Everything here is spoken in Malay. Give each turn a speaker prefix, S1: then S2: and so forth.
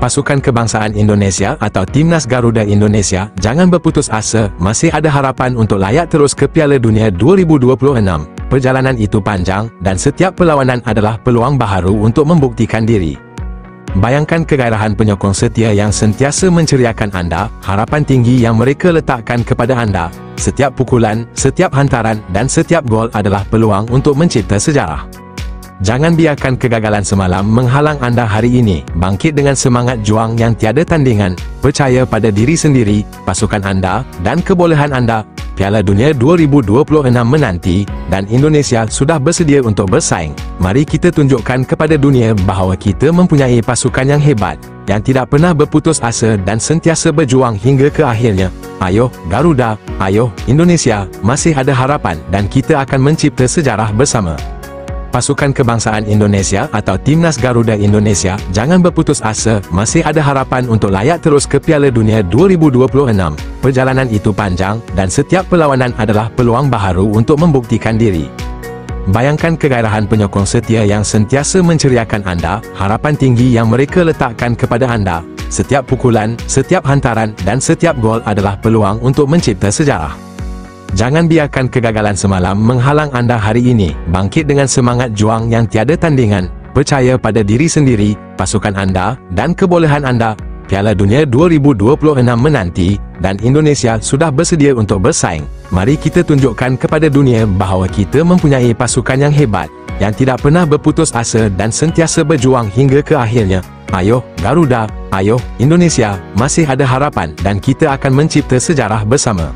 S1: Pasukan Kebangsaan Indonesia atau Timnas Garuda Indonesia, jangan berputus asa, masih ada harapan untuk layak terus ke Piala Dunia 2026. Perjalanan itu panjang, dan setiap perlawanan adalah peluang baharu untuk membuktikan diri. Bayangkan kegairahan penyokong setia yang sentiasa menceriakan anda, harapan tinggi yang mereka letakkan kepada anda. Setiap pukulan, setiap hantaran, dan setiap gol adalah peluang untuk mencipta sejarah. Jangan biarkan kegagalan semalam menghalang anda hari ini. Bangkit dengan semangat juang yang tiada tandingan. Percaya pada diri sendiri, pasukan anda, dan kebolehan anda. Piala Dunia 2026 menanti, dan Indonesia sudah bersedia untuk bersaing. Mari kita tunjukkan kepada dunia bahawa kita mempunyai pasukan yang hebat, yang tidak pernah berputus asa dan sentiasa berjuang hingga ke akhirnya. Ayo, Garuda, ayo, Indonesia, masih ada harapan dan kita akan mencipta sejarah bersama. Pasukan Kebangsaan Indonesia atau Timnas Garuda Indonesia, jangan berputus asa, masih ada harapan untuk layak terus ke Piala Dunia 2026. Perjalanan itu panjang, dan setiap perlawanan adalah peluang baharu untuk membuktikan diri. Bayangkan kegairahan penyokong setia yang sentiasa menceriakan anda, harapan tinggi yang mereka letakkan kepada anda. Setiap pukulan, setiap hantaran, dan setiap gol adalah peluang untuk mencipta sejarah. Jangan biarkan kegagalan semalam menghalang anda hari ini. Bangkit dengan semangat juang yang tiada tandingan. Percaya pada diri sendiri, pasukan anda, dan kebolehan anda. Piala Dunia 2026 menanti, dan Indonesia sudah bersedia untuk bersaing. Mari kita tunjukkan kepada dunia bahawa kita mempunyai pasukan yang hebat, yang tidak pernah berputus asa dan sentiasa berjuang hingga ke akhirnya. Ayo, Garuda, ayo, Indonesia, masih ada harapan dan kita akan mencipta sejarah bersama.